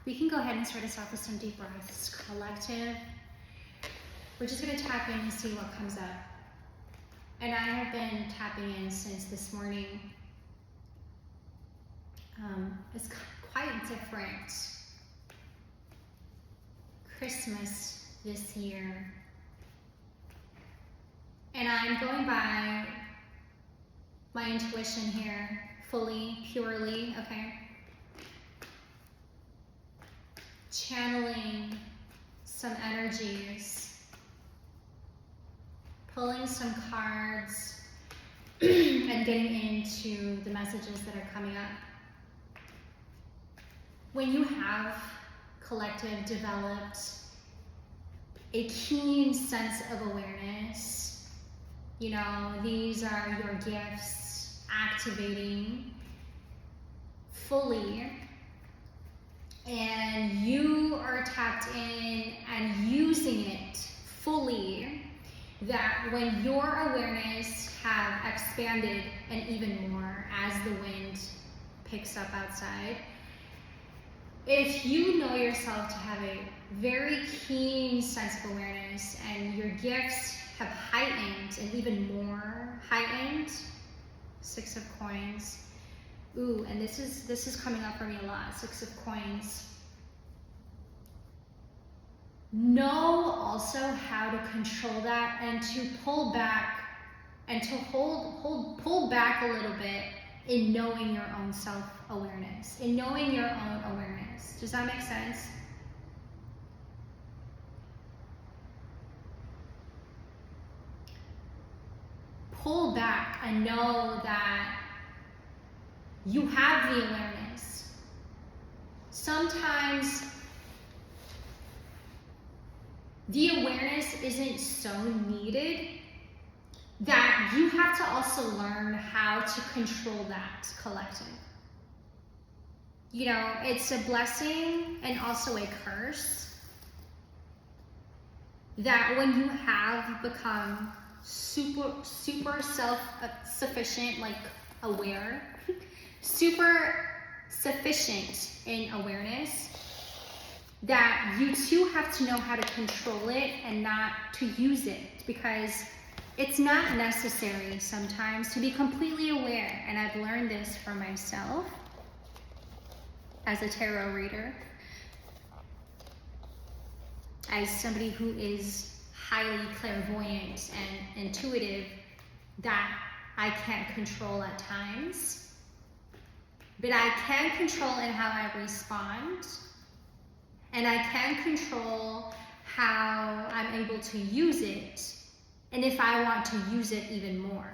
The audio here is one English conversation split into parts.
We can go ahead and start us off with some deep breaths. Collective. We're just going to tap in and see what comes up. And I have been tapping in since this morning. It's quite different. Christmas this year. And I'm going by my intuition here, fully, purely, okay? Channeling some energies, pulling some cards, and getting into the messages that are coming up. When you have collective developed a keen sense of awareness, you know, these are your gifts activating fully, and you are tapped in and using it fully, that when your awareness have expanded and even more as the wind picks up outside, if you know yourself to have a very keen sense of awareness and your gifts have heightened and even more heightened, 6 of coins. Ooh, and this is coming up for me a lot, 6 of coins. Know also how to control that and to pull back and to pull back a little bit in knowing your own self-awareness, in knowing your own awareness. Does that make sense? Pull back and know that you have the awareness. Sometimes the awareness isn't so needed, that you have to also learn how to control that collective. You know, it's a blessing and also a curse that when you have become super self-sufficient, like aware, super sufficient in awareness, that you too have to know how to control it and not to use it, because it's not necessary sometimes to be completely aware. And I've learned this for myself as a tarot reader, as somebody who is highly clairvoyant and intuitive, that I can't control at times, but I can control in how I respond, and I can control how I'm able to use it, and if I want to use it even more.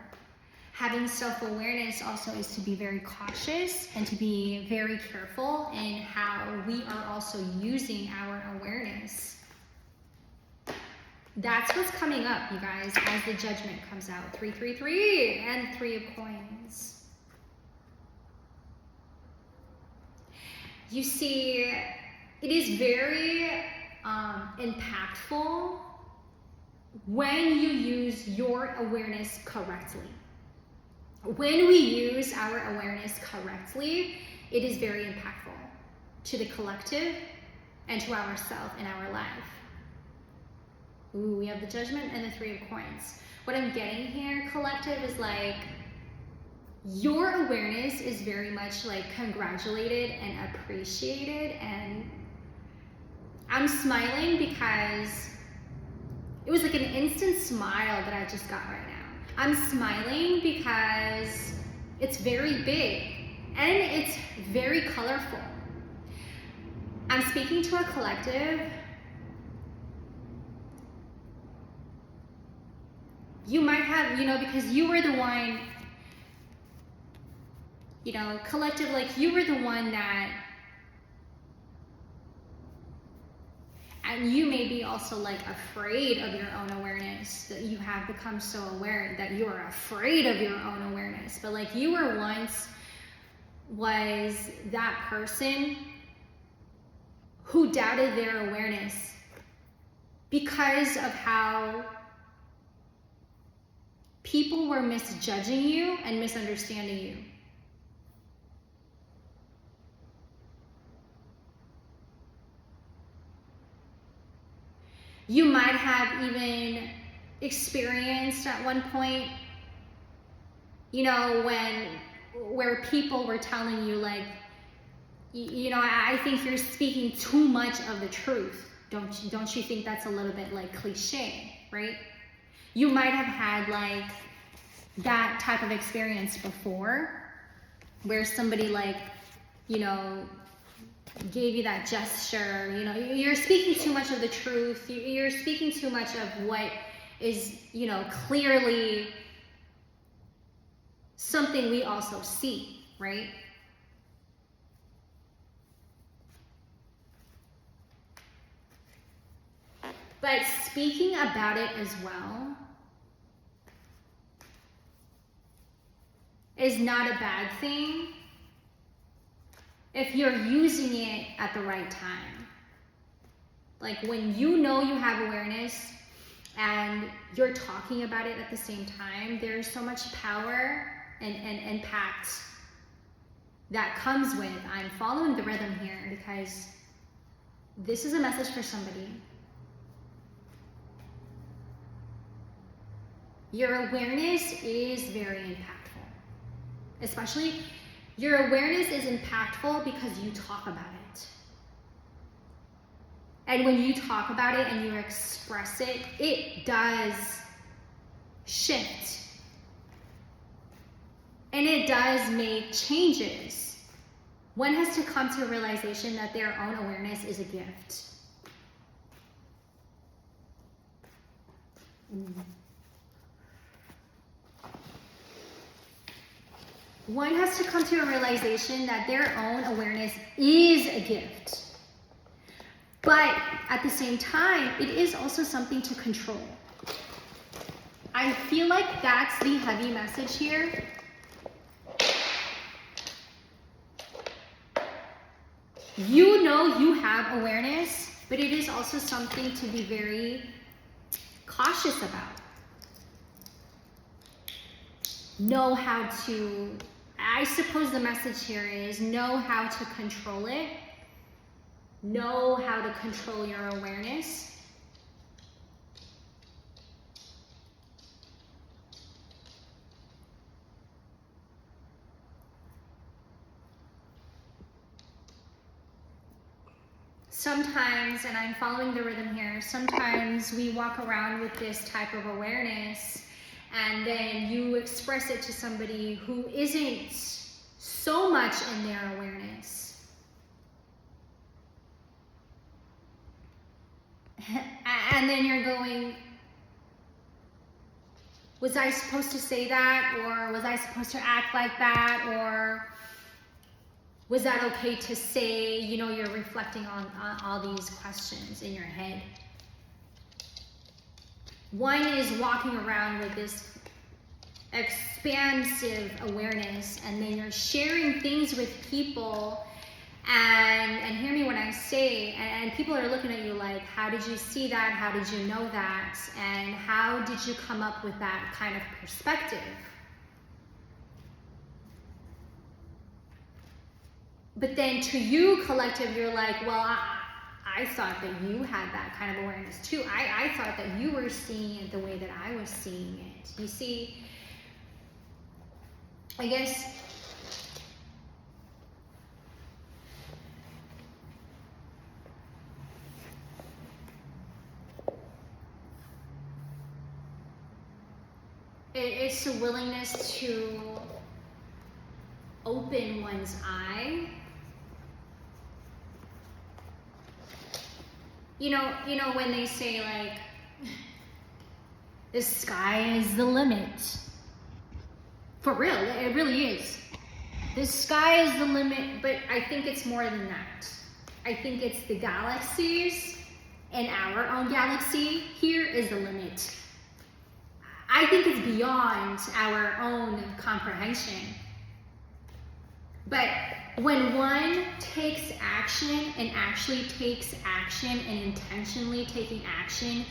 Having self-awareness also is to be very cautious and to be very careful in how we are also using our awareness. That's what's coming up, you guys, as the judgment comes out. 333 and 3 of coins. You see, it is very impactful when you use your awareness correctly. When we use our awareness correctly, it is very impactful to the collective and to ourselves in our life. Ooh, we have the judgment and the 3 of coins. What I'm getting here, collective, is like your awareness is very much like congratulated and appreciated, and I'm smiling because it was like an instant smile that I just got right now. I'm smiling because it's very big and it's very colorful. I'm speaking to a collective. You might have, you know, because you were the one, you know, collective, like you were the one that, and you may be also like afraid of your own awareness, that you have become so aware that you are afraid of your own awareness. But like you were once was that person who doubted their awareness because of how people were misjudging you and misunderstanding you. You might have even experienced at one point, you know, where people were telling you like, you know, I think you're speaking too much of the truth. Don't you think that's a little bit like cliche, right? You might have had like that type of experience before, where somebody like, you know, gave you that gesture, you know, you're speaking too much of the truth, you're speaking too much of what is, you know, clearly something we also see, right? But speaking about it as well is not a bad thing if you're using it at the right time. Like when you know you have awareness and you're talking about it at the same time, there's so much power and impact that comes with, I'm following the rhythm here because this is a message for somebody. Your awareness is very impactful. Especially, your awareness is impactful because you talk about it. And when you talk about it and you express it, it does shift. And it does make changes. One has to come to a realization that their own awareness is a gift. One has to come to a realization that their own awareness is a gift. But at the same time, it is also something to control. I feel like that's the heavy message here. You know you have awareness, but it is also something to be very cautious about. Know how to, I suppose the message here is know how to control it. Know how to control your awareness. Sometimes, and I'm following the rhythm here, sometimes we walk around with this type of awareness and then you express it to somebody who isn't so much in their awareness. And then you're going, was I supposed to say that? Or was I supposed to act like that? Or was that okay to say? You know, you're reflecting on all these questions in your head. One is walking around with this expansive awareness, and then you're sharing things with people, and hear me when I say, and people are looking at you like, how did you see that? How did you know that? And how did you come up with that kind of perspective? But then to you, collective, you're like, well, I thought that you had that kind of awareness too. I thought that you were seeing it the way that I was seeing it. You see, I guess it's a willingness to open one's eye. You know when they say like, the sky is the limit. For real, it really is. The sky is the limit, but I think it's more than that. I think it's the galaxies, and our own galaxy here is the limit. I think it's beyond our own comprehension. But when one takes action and actually takes action and intentionally taking action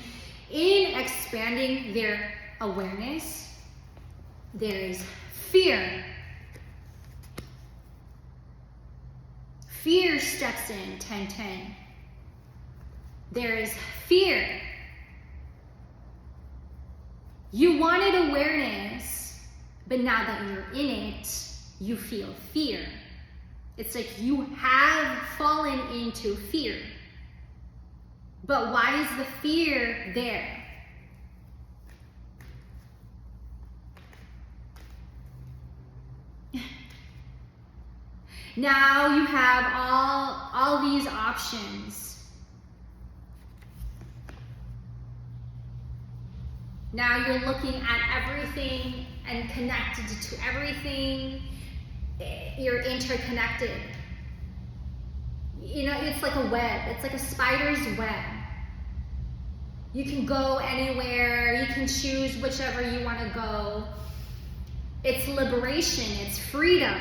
in expanding their awareness, there is fear. Fear steps in 10-10. There is fear You wanted awareness, but now that you're in it, you feel fear. It's like you have fallen into fear. But why is the fear there? Now you have all these options. Now you're looking at everything and connected to everything. You're interconnected. You know, it's like a web. It's like a spider's web. You can go anywhere. You can choose whichever you want to go. It's liberation. It's freedom.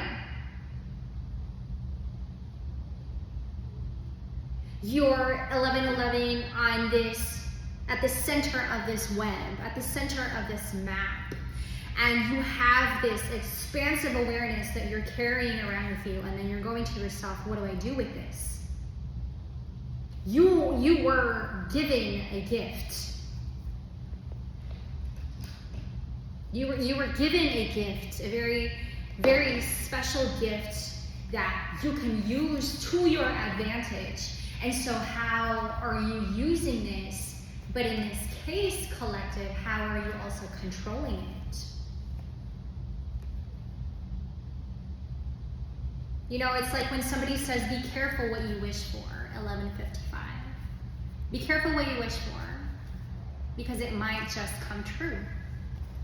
You're 1111 on this, at the center of this web, at the center of this map. And you have this expansive awareness that you're carrying around with you, and then you're going to yourself, what do I do with this? You were given a gift. You were given a gift, a very, very special gift that you can use to your advantage. And so how are you using this? But in this case, collective, how are you also controlling it? You know, it's like when somebody says, be careful what you wish for, 1155. Be careful what you wish for, because it might just come true.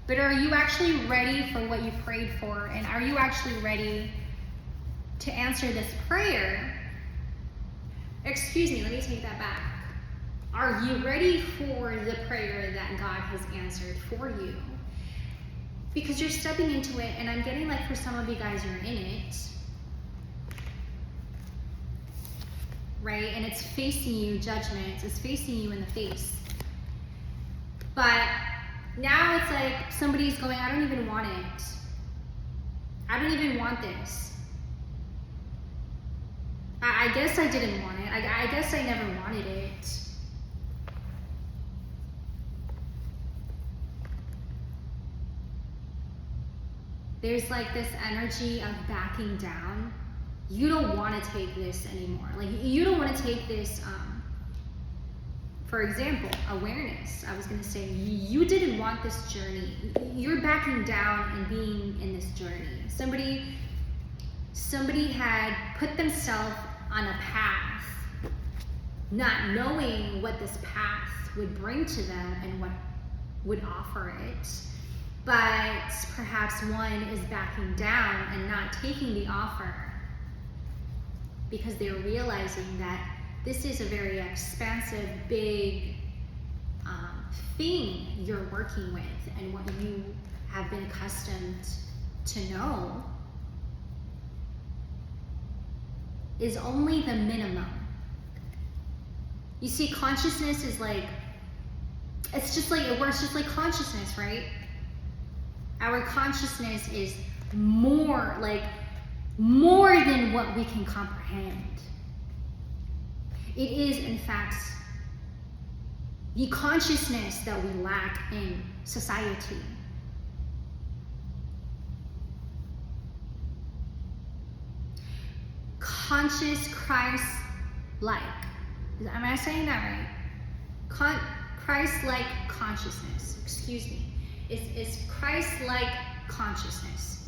But are you actually ready for what you prayed for? And are you actually ready to answer this prayer? Excuse me, let me take that back. Are you ready for the prayer that God has answered for you? Because you're stepping into it, and I'm getting like for some of you guys, you're in it. Right? And it's facing you, judgment. It's facing you in the face. But now it's like somebody's going, I don't even want it. I don't even want this. I guess I didn't want it. I guess I never wanted it. There's like this energy of backing down. You don't want to take this anymore. Like you don't want to take this, for example, awareness. I was going to say, you didn't want this journey. You're backing down and being in this journey. Somebody had put themselves on a path, not knowing what this path would bring to them and what would offer it. But perhaps one is backing down and not taking the offer because they're realizing that this is a very expansive, big thing you're working with, and what you have been accustomed to know is only the minimum. You see, consciousness is like, it's just like, it works just like consciousness, right? Our consciousness is more than what we can comprehend. It is, in fact, the consciousness that we lack in society. Conscious Christ-like. Am I saying that right? Christ-like consciousness. Excuse me. It's Christ-like consciousness.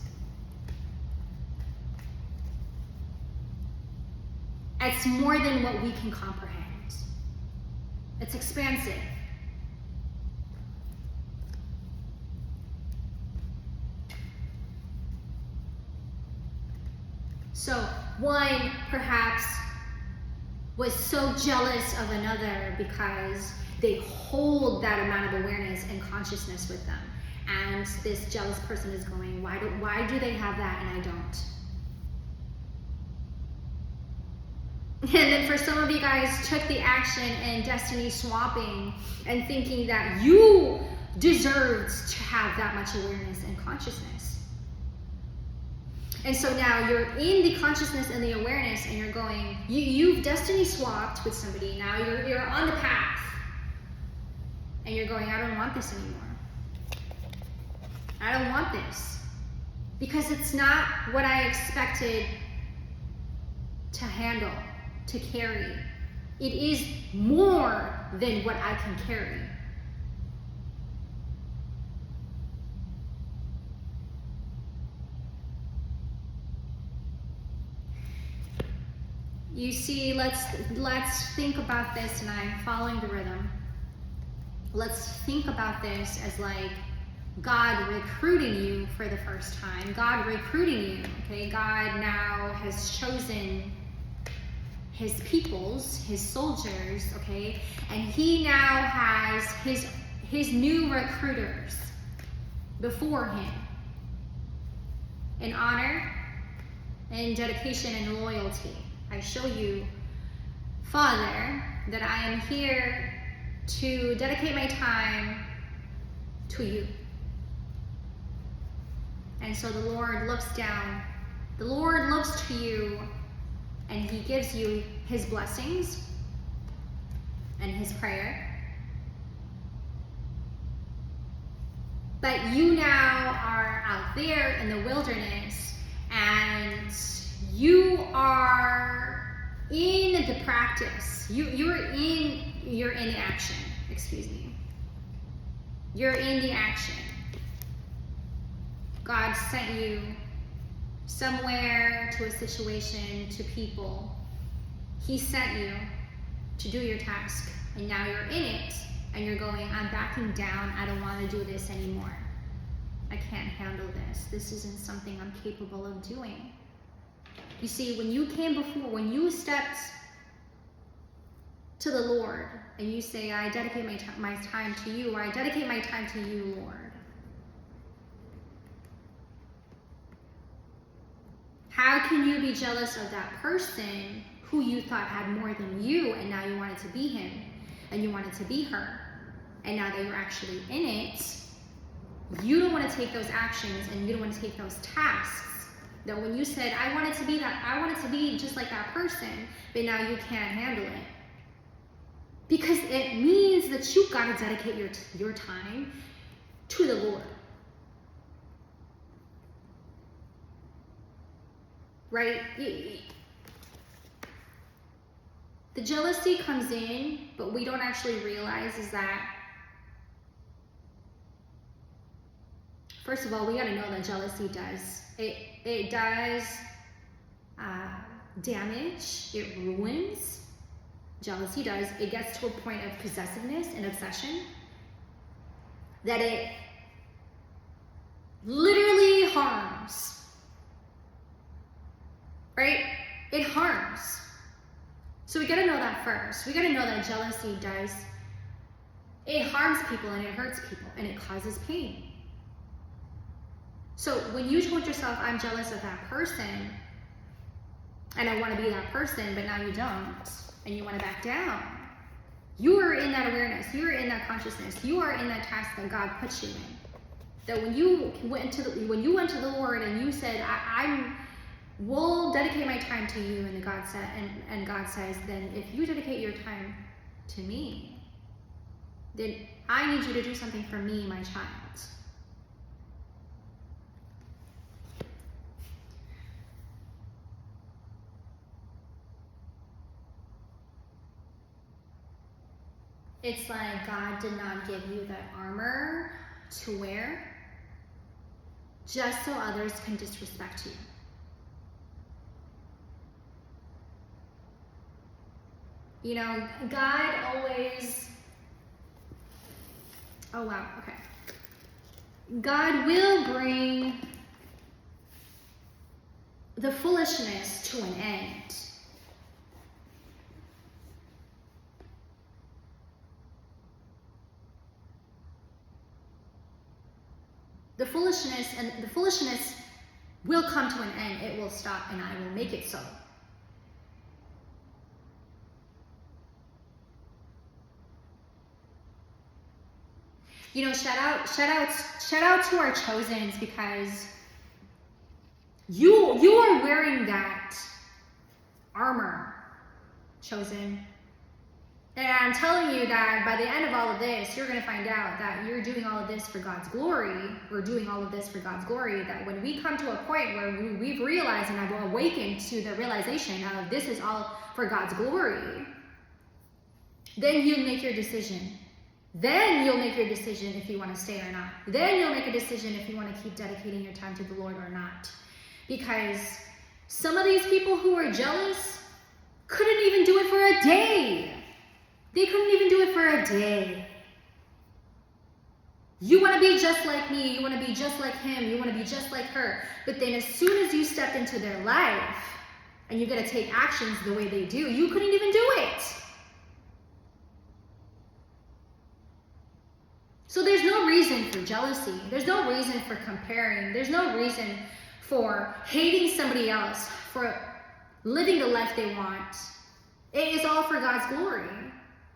It's more than what we can comprehend. It's expansive. So one perhaps was so jealous of another because they hold that amount of awareness and consciousness with them. And this jealous person is going, why do they have that and I don't? And then for some of you guys took the action in destiny swapping and thinking that you deserved to have that much awareness and consciousness. And so now you're in the consciousness and the awareness, and you're going, you've destiny swapped with somebody. Now you're on the path, and you're going, I don't want this anymore. I don't want this. Because it's not what I expected to handle, to carry. It is more than what I can carry. You see, let's think about this, and I'm following the rhythm. Let's think about this as like God recruiting you for the first time. God recruiting you, okay? God now has chosen his peoples, his soldiers, okay? And he now has his new recruiters before him in honor and dedication and loyalty. I show you, Father, that I am here to dedicate my time to you. And so the Lord looks down. The Lord looks to you, and he gives you his blessings and his prayer. But you now are out there in the wilderness, and you are in the practice. You're in the action. Excuse me. You're in the action. God sent you somewhere, to a situation, to people. He sent you to do your task, and now you're in it, and you're going, I'm backing down. I don't want to do this anymore. I can't handle this. This isn't something I'm capable of doing. You see, when you stepped to the Lord, and you say, I dedicate my time to you, or I dedicate my time to you, Lord. How can you be jealous of that person who you thought had more than you, and now you wanted to be him, and you wanted to be her, and now that you're actually in it, you don't want to take those actions, and you don't want to take those tasks. That when you said, I wanted to be just like that person, but now you can't handle it. Because it means that you've got to dedicate your time to the Lord. Right? The jealousy comes in, but we don't actually realize is that, first of all, we got to know that jealousy does. It does damage. It ruins. Jealousy does. It gets to a point of possessiveness and obsession that it literally harms. Right? It harms. So we got to know that first. We got to know that jealousy does. It harms people, and it hurts people, and it causes pain. So when you told yourself, I'm jealous of that person, and I want to be that person, but now you don't, and you want to back down, you are in that awareness, you are in that consciousness, you are in that task that God puts you in. That when you went to the Lord and you said, I will dedicate my time to you, and God says, then if you dedicate your time to me, then I need you to do something for me, my child. It's like God did not give you that armor to wear just so others can disrespect you. You know, God always, oh wow, okay. God will bring the foolishness to an end. The foolishness will come to an end. It will stop, and I will make it so. You know, shout out to our chosens, because you are wearing that armor, chosen. And I'm telling you that by the end of all of this, you're going to find out that you're doing all of this for God's glory. We're doing all of this for God's glory. That when we come to a point where we've realized and have awakened to the realization of this is all for God's glory, then you make your decision. Then you'll make your decision if you want to stay or not. Then you'll make a decision if you want to keep dedicating your time to the Lord or not. Because some of these people who are jealous couldn't even do it for a day. They couldn't even do it for a day. You want to be just like me. You want to be just like him. You want to be just like her. But then as soon as you stepped into their life and you got to take actions the way they do, you couldn't even do it. So there's no reason for jealousy. There's no reason for comparing. There's no reason for hating somebody else, for living the life they want. It is all for God's glory.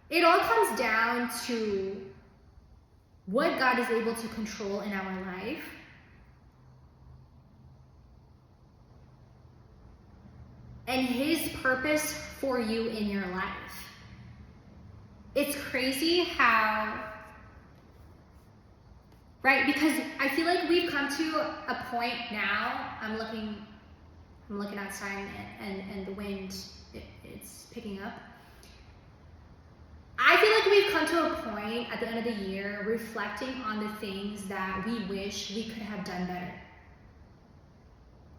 It all comes down to what God is able to control in our life. And his purpose for you in your life. It's crazy how, right? Because I feel like we've come to a point now. I'm looking outside and the wind, it's picking up. I feel like we've come to a point at the end of the year reflecting on the things that we wish we could have done better.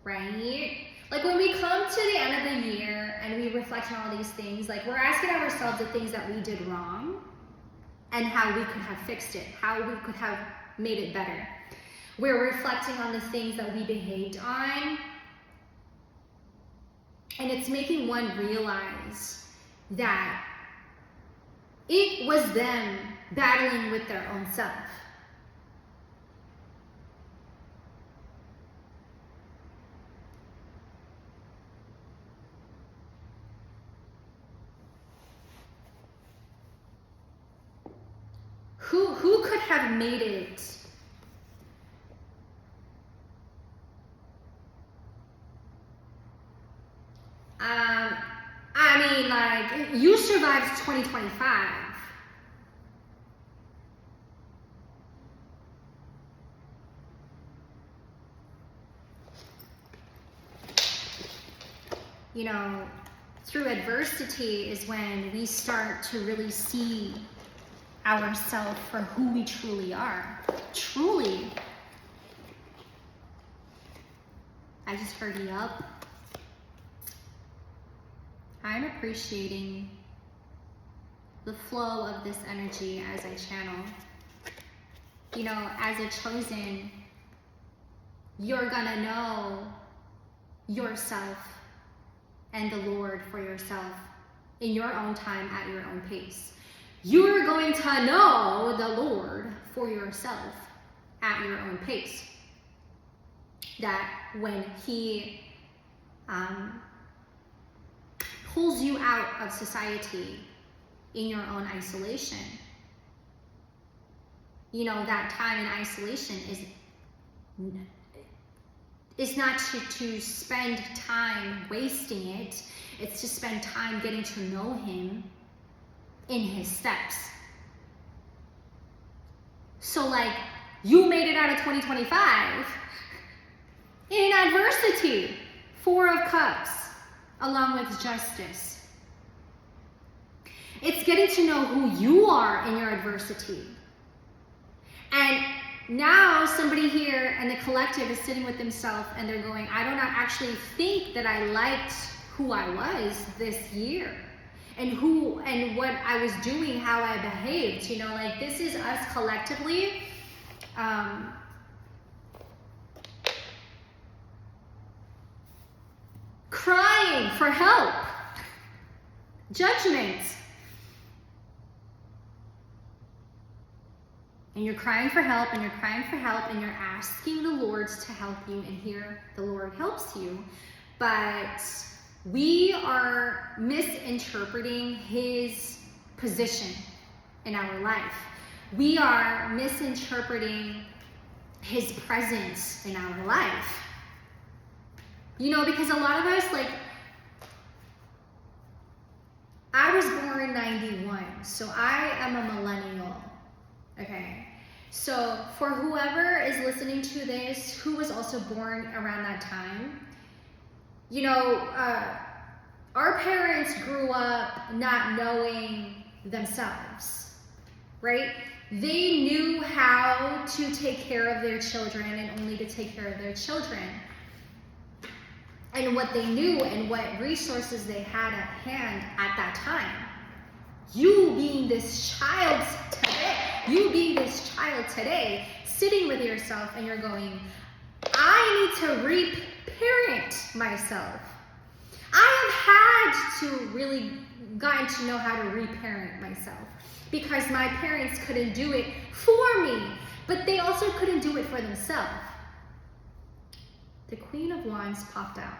Right? Like when we come to the end of the year and we reflect on all these things, like we're asking ourselves the things that we did wrong and how we could have fixed it, how we could have made it better. We're reflecting on the things that we behaved on, and it's making one realize that it was them battling with their own self. Who could have made it? I mean, like, you survived 2025. You know, through adversity is when we start to really see ourselves for who we truly are. Truly. I just heard yup. I'm appreciating the flow of this energy as I channel. You know, as a chosen, you're gonna know yourself and the Lord for yourself in your own time at your own pace. You're going to know the Lord for yourself at your own pace. That when he pulls you out of society in your own isolation, you know, that time in isolation is not to spend time wasting it. It's to spend time getting to know him in his steps. So like, you made it out of 2025 in adversity. 4 of Cups, along with justice. It's getting to know who you are in your adversity. And now somebody here and the collective is sitting with themselves and they're going, I do not actually think that I liked who I was this year. And what I was doing, how I behaved, you know, like this is us collectively crying for help, judgment. And you're crying for help, and you're crying for help, and you're asking the Lord to help you, and here the Lord helps you. But we are misinterpreting his position in our life. We are misinterpreting his presence in our life. You know, because a lot of us, like, I was born in 91, so I am a millennial, okay? So for whoever is listening to this, who was also born around that time, you know, our parents grew up not knowing themselves, right? They knew how to take care of their children and only to take care of their children. And what they knew and what resources they had at hand at that time. You being this child today, sitting with yourself and you're going, I need to reparent myself. I have had to really gotten to know how to reparent myself because my parents couldn't do it for me, but they also couldn't do it for themselves. The Queen of Wands popped out.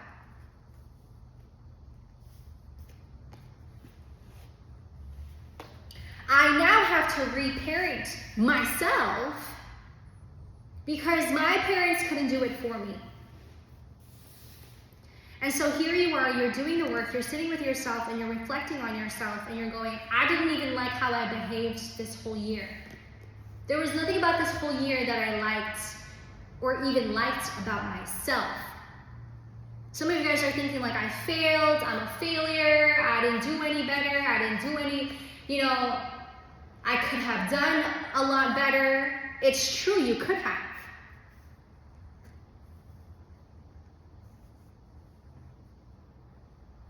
I now have to reparent myself because my parents couldn't do it for me. And so here you are, you're doing the work, you're sitting with yourself and you're reflecting on yourself and you're going, I didn't even like how I behaved this whole year. There was nothing about this whole year that I liked or even liked about myself. Some of you guys are thinking like, I failed, I'm a failure, I didn't do any better, I didn't do any, I could have done a lot better. It's true, you could have.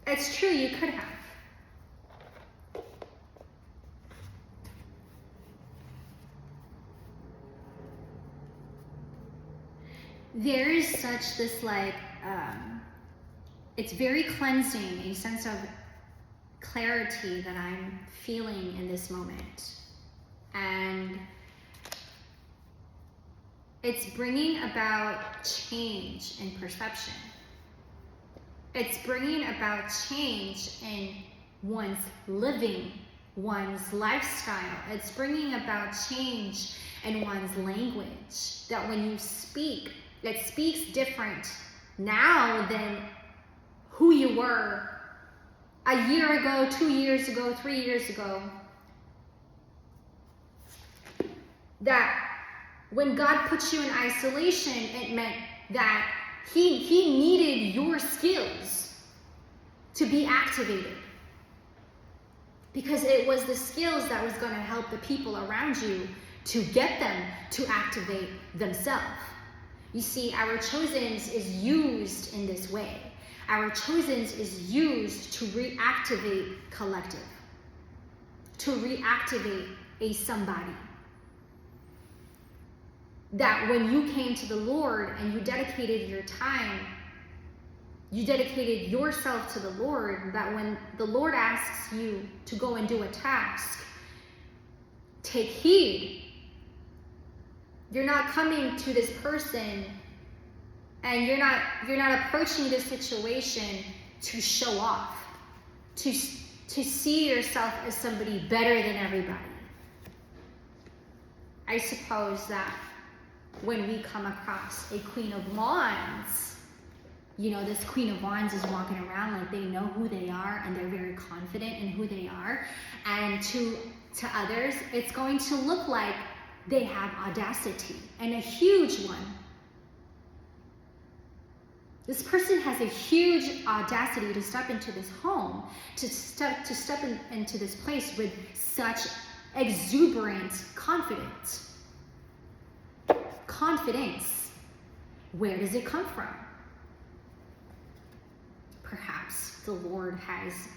It's true, you could have. There is such this it's very cleansing, a sense of clarity that I'm feeling in this moment. And it's bringing about change in perception. It's bringing about change in one's living, one's lifestyle. It's bringing about change in one's language. That when you speak, it speaks different now than who you were a year ago, 2 years ago, 3 years ago. That when God put you in isolation, it meant that He needed your skills to be activated. Because it was the skills that was going to help the people around you to get them to activate themselves. You see, our chosens is used in this way. Our chosens is used to reactivate collective, to reactivate a somebody. That when you came to the Lord and you dedicated your time, you dedicated yourself to the Lord, that when the Lord asks you to go and do a task, take heed. You're not coming to this person and you're not approaching this situation to show off, to see yourself as somebody better than everybody. I suppose that when we come across a Queen of Wands, this Queen of Wands is walking around like they know who they are and they're very confident in who they are. And to others, it's going to look like they have audacity, and a huge one. This person has a huge audacity to step into this home, to step into this place with such exuberant confidence. Confidence. Where does it come from? Perhaps the Lord has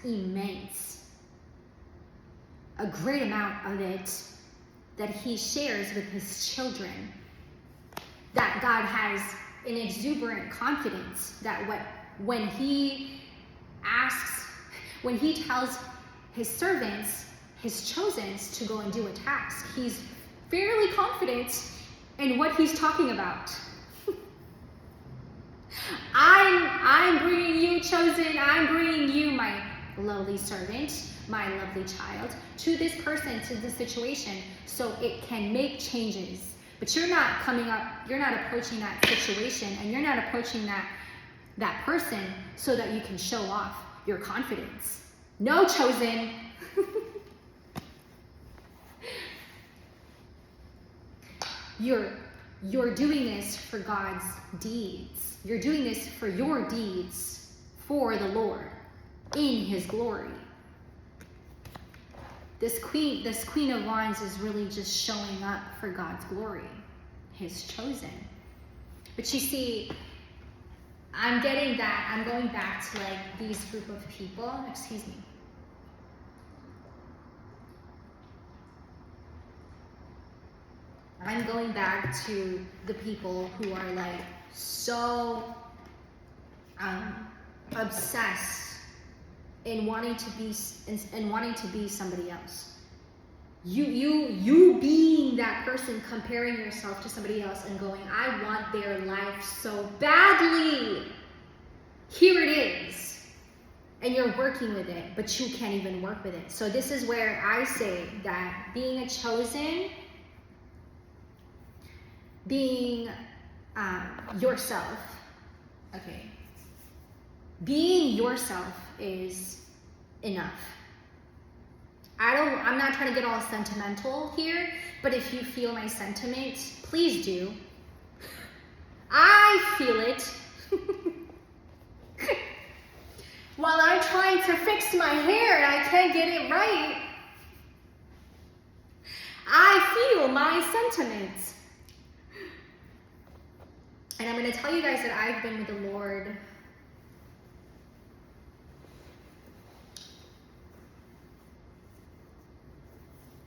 a great amount of it that He shares with His children. That God has an exuberant confidence that when He tells His servants, His chosens, to go and do a task, He's fairly confident in what He's talking about. I'm bringing you, chosen, I'm bringing you, my lowly servant, my lovely child, to this person, to this situation, so it can make changes. But you're not approaching that situation, and you're not approaching that person so that you can show off your confidence. No, chosen. You're doing this for God's deeds. You're doing this for your deeds for the Lord in his glory. This Queen of Wands is really just showing up for God's glory, his chosen. But you see, I'm getting that. I'm going back to like these group of people. Excuse me. I'm going back to the people who are like so obsessed in wanting to be somebody else. You being that person, comparing yourself to somebody else and going, I want their life so badly. Here it is. And you're working with it, but you can't even work with it. So this is where I say that being a chosen, being yourself, okay, being yourself is enough. I'm not trying to get all sentimental here, but if you feel my sentiment, please do. I feel it. While I'm trying to fix my hair and I can't get it right, I feel my sentiments. And I'm going to tell you guys that I've been with the Lord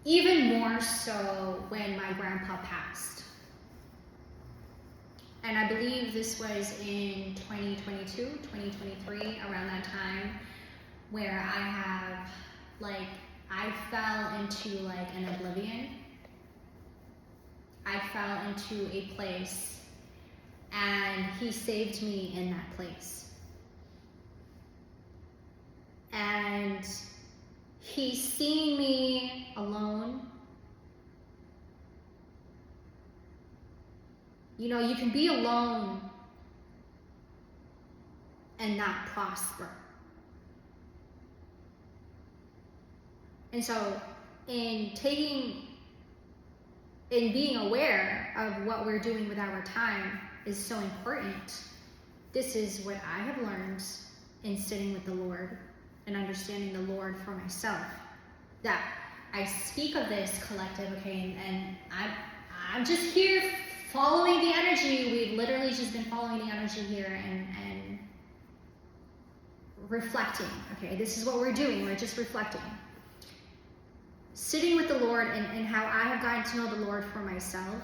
even more so when my grandpa passed. And I believe this was in 2022, 2023, around that time, where I fell into like an oblivion. I fell into a place, and he saved me in that place. And he's seen me alone. You know, you can be alone and not prosper. And so in being aware of what we're doing with our time is so important. This is what I have learned in sitting with the Lord and understanding the Lord for myself. That I speak of this collective, okay, and I'm just here following the energy. We've literally just been following the energy here and reflecting. Okay, this is what we're doing. We're just reflecting. Sitting with the Lord and how I have gotten to know the Lord for myself.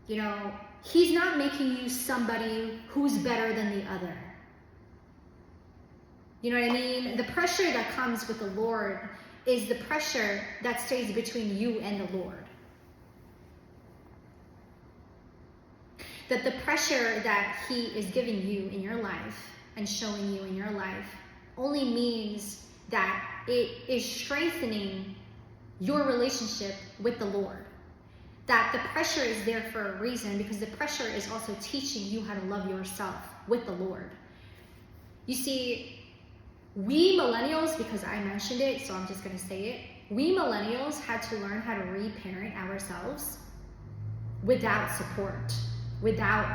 You know, he's not making you somebody who's better than the other. You know what I mean? The pressure that comes with the Lord is the pressure that stays between you and the Lord. That the pressure that he is giving you in your life and showing you in your life only means that it is strengthening your relationship with the Lord. That the pressure is there for a reason, because the pressure is also teaching you how to love yourself with the Lord. You see, we millennials, because I mentioned it, so I'm just going to say it, we millennials had to learn how to reparent ourselves without support, without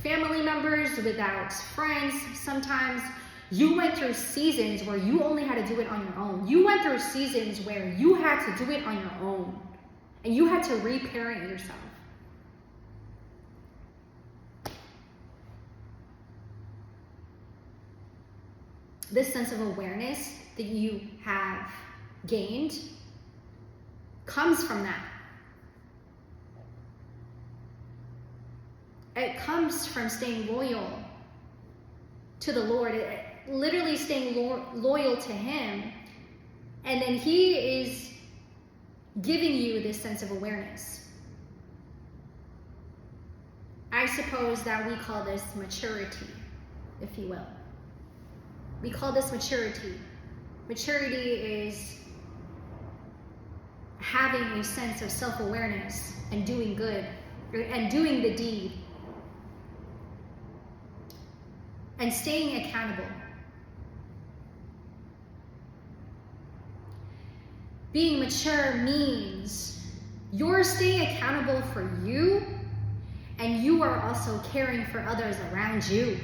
family members, without friends. Sometimes you went through seasons where you only had to do it on your own. You went through seasons where you had to do it on your own, and you had to reparent yourself. This sense of awareness that you have gained comes from that. It comes from staying loyal to the Lord, literally staying loyal to him. And then he is giving you this sense of awareness. I suppose that we call this maturity, if you will. We call this maturity. Maturity is having a sense of self-awareness and doing good, and doing the deed, and staying accountable. Being mature means you're staying accountable for you, and you are also caring for others around you.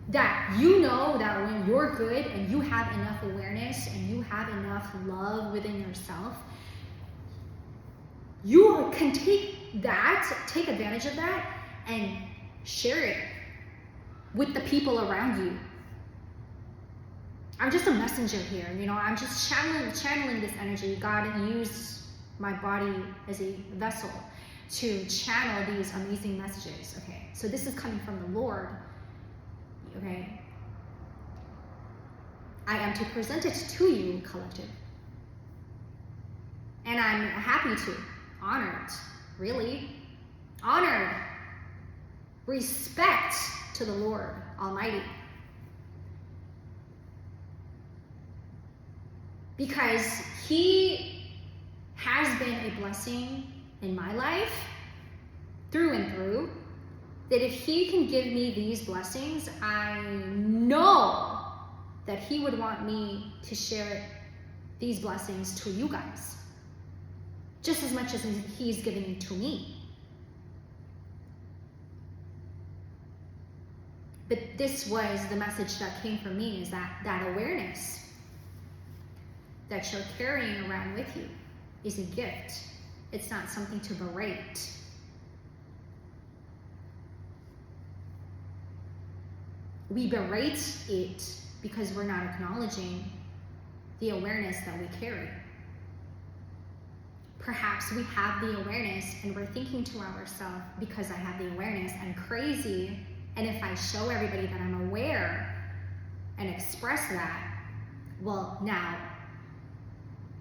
That you know that when you're good and you have enough awareness and you have enough love within yourself, you can take advantage of that and share it with the people around you. I'm just a messenger here, I'm just channeling this energy. God used my body as a vessel to channel these amazing messages. Okay, so this is coming from the Lord. Okay, I am to present it to you, collective. And I'm happy to, honored, really, honored, respect to the Lord Almighty. Because He has been a blessing in my life, through and through, that if He can give me these blessings, I know that He would want me to share these blessings to you guys, just as much as He's giving it to me. But this was the message that came from me, is that awareness that you're carrying around with you is a gift. It's not something to berate. We berate it because we're not acknowledging the awareness that we carry. Perhaps we have the awareness and we're thinking to ourselves, because I have the awareness, I'm crazy, and if I show everybody that I'm aware and express that, well, now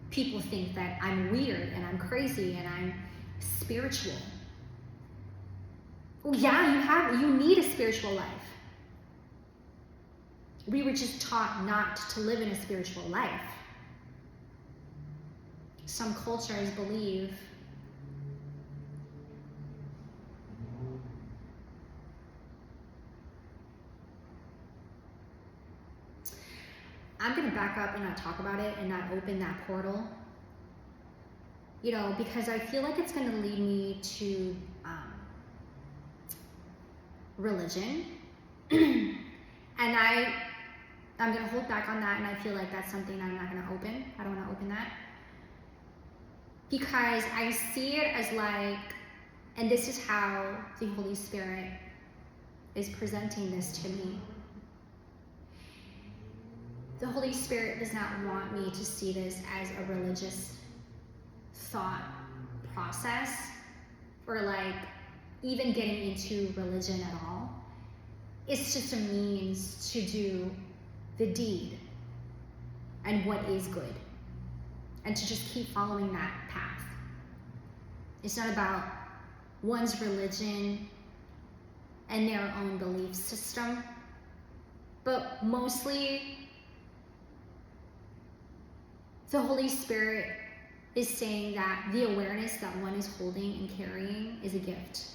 people think that I'm weird and I'm crazy and I'm spiritual. Well, yeah, you need a spiritual life. We were just taught not to live in a spiritual life. Some cultures believe I'm going to back up and not talk about it and not open that portal, because I feel like it's going to lead me to religion. And I'm going to hold back on that, and I feel like that's something I'm not going to open. I don't want to open that. Because I see it as and this is how the Holy Spirit is presenting this to me. The Holy Spirit does not want me to see this as a religious thought process, or even getting into religion at all. It's just a means to do the deed and what is good, and to just keep following that path. It's not about one's religion and their own belief system, but mostly the Holy Spirit is saying that the awareness that one is holding and carrying is a gift.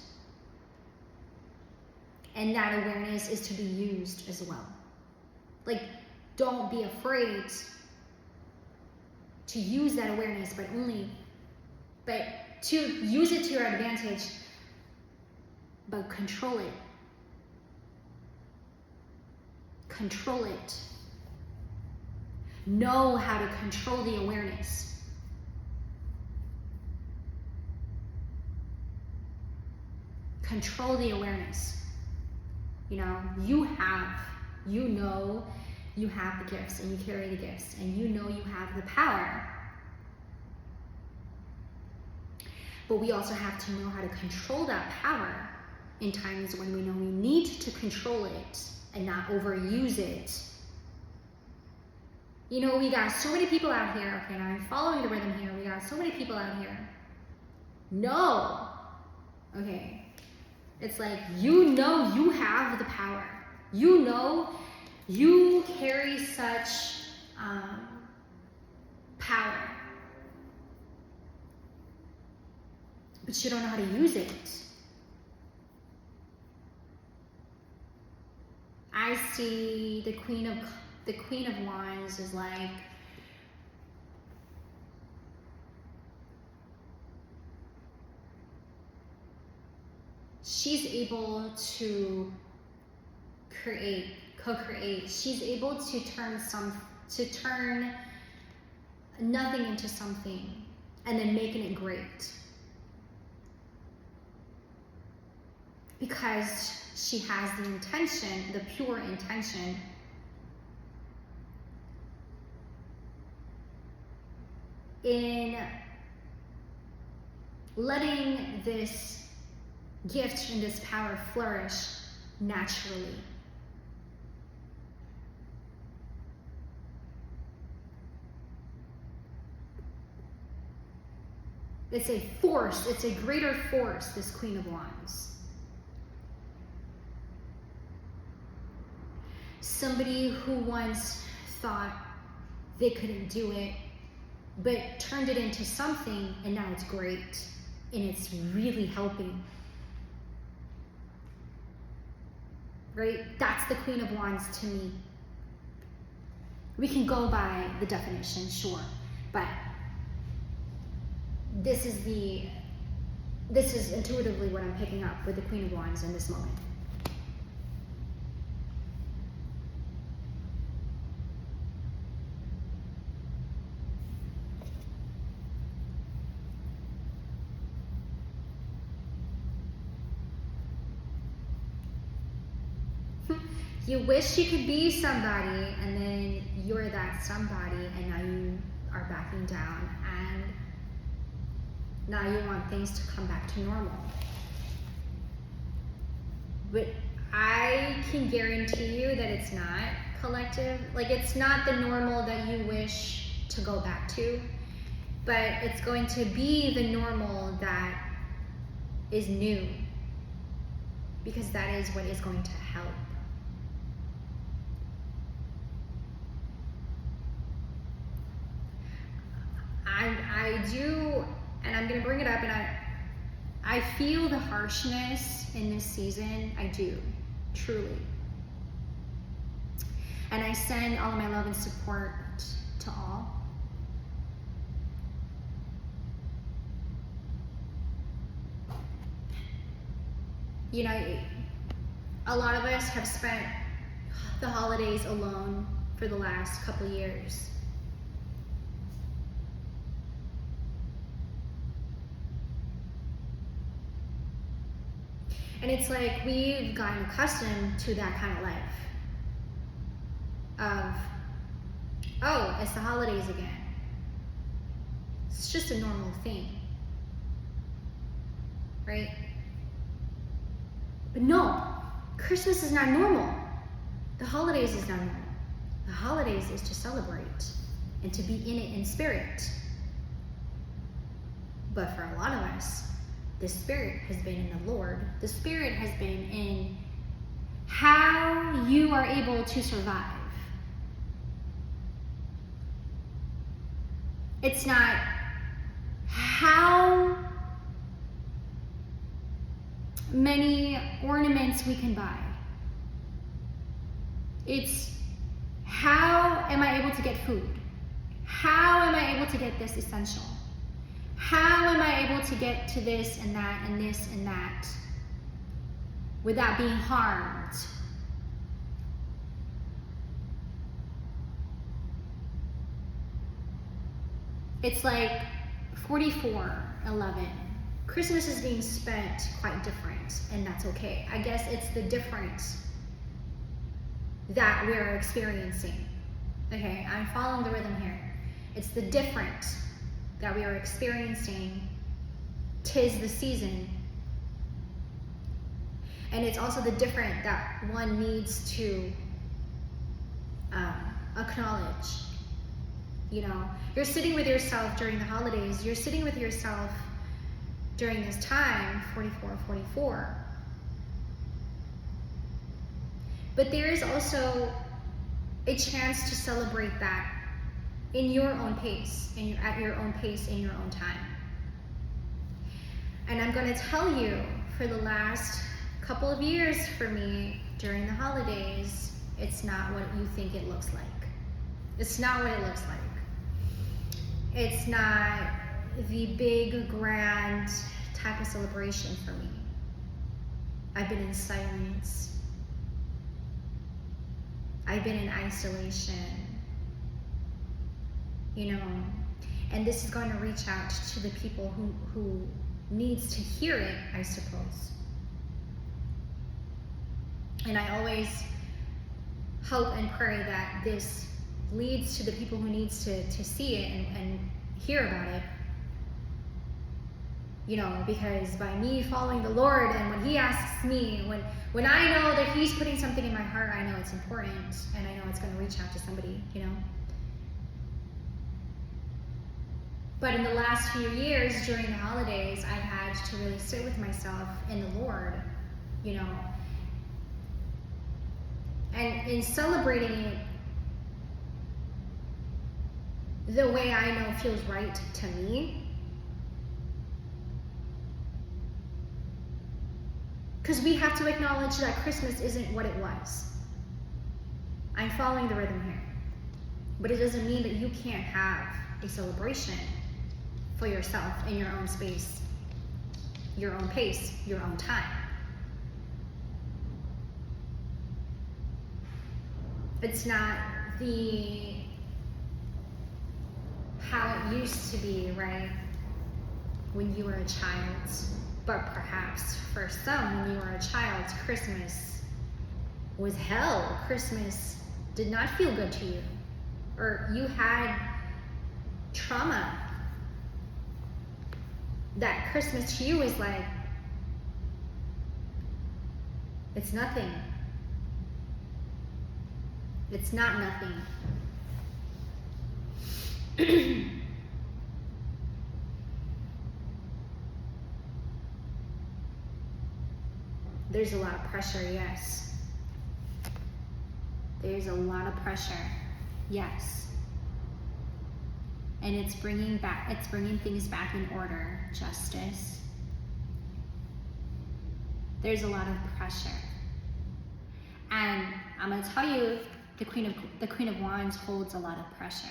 And that awareness is to be used as well. Don't be afraid to use that awareness, but to use it to your advantage, but control it. Control it. Know how to control the awareness. Control the awareness. You have the gifts, and you carry the gifts, and you have the power. But we also have to know how to control that power in times when we know we need to control it and not overuse it. We got so many people out here. Okay, now I'm following the rhythm here. We got so many people out here. No. Okay. It's you have the power. You carry such power. But you don't know how to use it. I see the Queen of Wands is she's able to co-create. She's able to turn nothing into something and then making it great. Because she has the intention, the pure intention in letting this gift and this power flourish naturally. It's a force, it's a greater force, this Queen of Wands. Somebody who once thought they couldn't do it, but turned it into something, and now it's great, and it's really helping. Right? That's the Queen of Wands to me. We can go by the definition, sure, but this is intuitively what I'm picking up with the Queen of Wands in this moment. You wish you could be somebody, and then you're that somebody, and now you are backing down, and now you want things to come back to normal. But I can guarantee you that it's not collective. Like, it's not the normal that you wish to go back to, but it's going to be the normal that is new, because that is what is going to help. I do, and I'm going to bring it up, and I feel the harshness in this season. I do, truly. And I send all of my love and support to all. You know, a lot of us have spent the holidays alone for the last couple years. And it's like we've gotten accustomed to that kind of life. Of, oh, it's the holidays again. It's just a normal thing. Right? But no, Christmas is not normal. The holidays is not normal. The holidays is to celebrate and to be in it in spirit. But for a lot of us, the spirit has been in the Lord. The spirit has been in how you are able to survive. It's not how many ornaments we can buy. It's how am I able to get food? How am I able to get this essential? How am I able to get to this and that and this and that without being harmed? It's like 44:11. Christmas is being spent quite different, and that's okay. I guess it's the difference that we're experiencing. Okay, I'm following the rhythm here. It's the different that we are experiencing. 'Tis the season. And it's also the different that one needs to acknowledge. You know, you're sitting with yourself during the holidays. You're sitting with yourself during this time, 44:44. But there is also a chance to celebrate that in your own pace, at your own pace, in your own time. And I'm going to tell you, for the last couple of years for me, during the holidays, it's not what you think it looks like. It's not what it looks like. It's not the big, grand type of celebration for me. I've been in silence. I've been in isolation. You know, and this is going to reach out to the people who needs to hear it, I suppose. And I always hope and pray that this leads to the people who needs to see it and hear about it. You know, because by me following the Lord, and when he asks me, when I know that he's putting something in my heart, I know it's important, and I know it's going to reach out to somebody, you know. But in the last few years during the holidays, I've had to really sit with myself in the Lord, you know. And in celebrating it the way I know feels right to me. Because we have to acknowledge that Christmas isn't what it was. I'm following the rhythm here. But it doesn't mean that you can't have a celebration for yourself in your own space, your own pace, your own time. It's not how it used to be, right? When you were a child. But perhaps for some, when you were a child, Christmas was hell. Christmas did not feel good to you. Or you had trauma. That Christmas to you is like, it's nothing. It's not nothing. There's a lot of pressure, yes. There's a lot of pressure, yes. And it's bringing things back in order, justice. There's a lot of pressure. And I'm gonna tell you, the Queen of Wands holds a lot of pressure.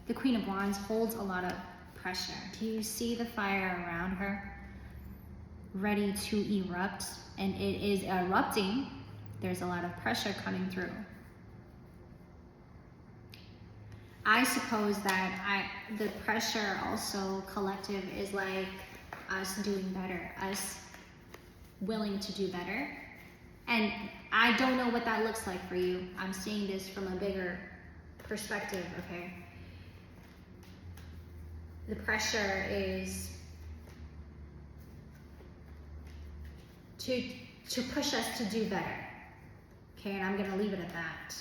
The Queen of Wands holds a lot of pressure. Do you see the fire around her? Ready to erupt, and it is erupting. There's a lot of pressure coming through. I suppose that the pressure also collective is like us doing better, us willing to do better. And I don't know what that looks like for you. I'm seeing this from a bigger perspective, okay? The pressure is to push us to do better, okay? And I'm gonna leave it at that.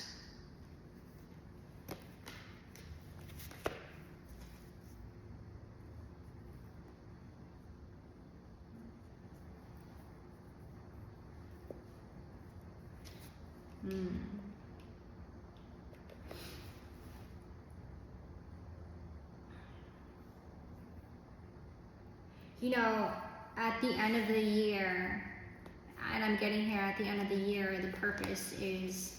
You know, at the end of the year, and I'm getting here at the end of the year, the purpose is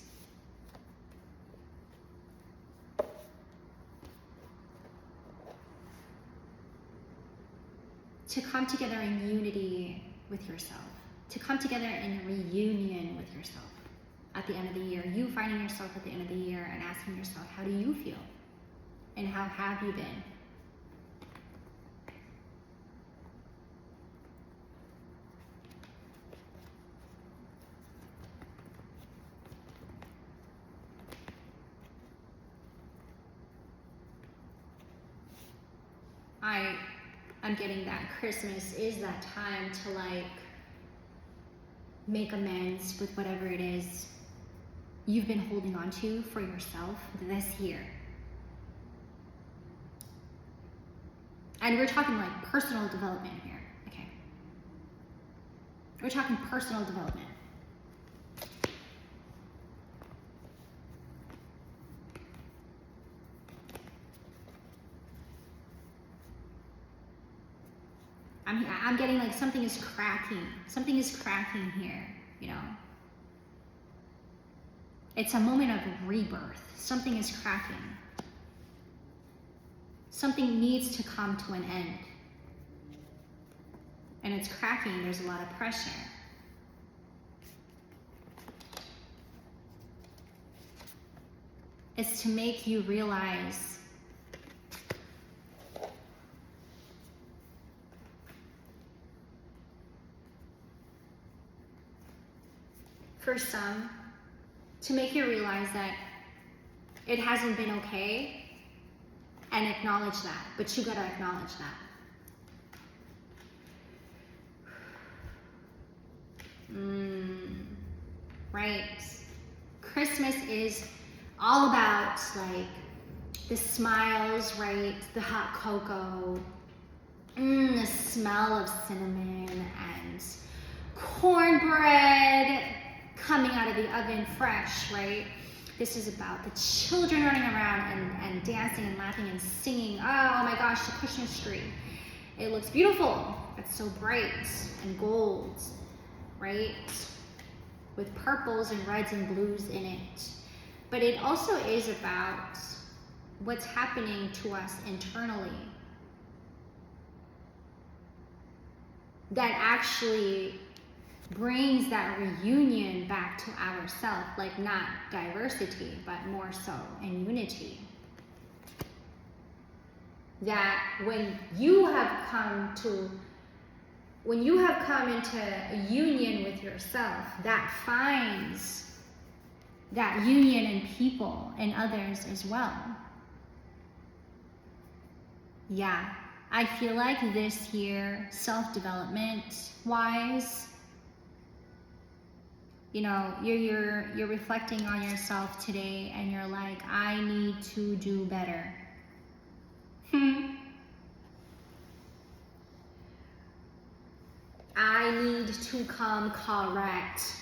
to come together in unity with yourself, to come together in reunion with yourself at the end of the year. You finding yourself at the end of the year and asking yourself, how do you feel? And how have you been? I'm getting that Christmas is that time to like make amends with whatever it is you've been holding on to for yourself this year. And we're talking like personal development here, okay? We're talking personal development. I'm getting like something is cracking. Something is cracking here, you know. It's a moment of rebirth. Something is cracking. Something needs to come to an end. and it's cracking, there's a lot of pressure. It's to make you realize for some, to make you realize that it hasn't been okay, and acknowledge that, but you gotta acknowledge that. Right. Christmas is all about like the smiles, right? The hot cocoa, the smell of cinnamon and cornbread coming out of the oven fresh, right? This is about the children running around and dancing and laughing and singing. Oh my gosh, the Christmas tree. It looks beautiful. It's so bright and gold, right? With purples and reds and blues in it. But it also is about what's happening to us internally that actually brings that reunion back to ourself, like not diversity, but more so in unity. That when you have come into a union with yourself, that finds that union in people and others as well. Yeah, I feel like this year, self-development wise, you know, you're reflecting on yourself today and you're like, I need to do better. I need to come correct.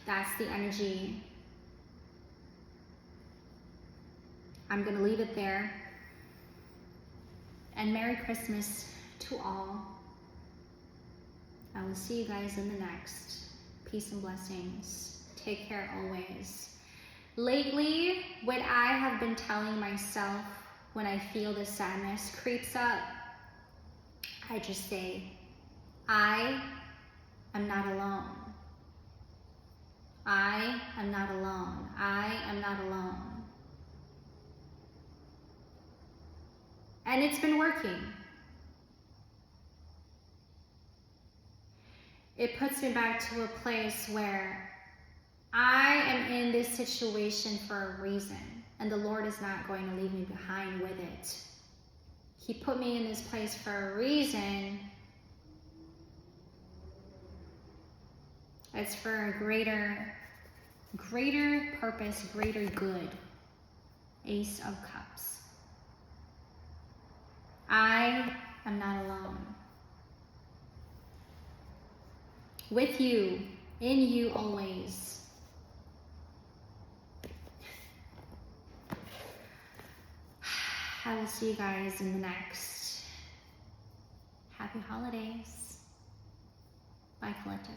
That's the energy. I'm gonna leave it there. And Merry Christmas to all. I will see you guys in the next. Peace and blessings. Take care always. Lately, what I have been telling myself when I feel this sadness creeps up, I just say, I am not alone. I am not alone. I am not alone. And it's been working. It puts me back to a place where I am in this situation for a reason, and the Lord is not going to leave me behind with it. He put me in this place for a reason. It's for a greater purpose, greater good. Ace of Cups. I am not alone. With you, in you always. I will see you guys in the next. Happy holidays. Bye, collective.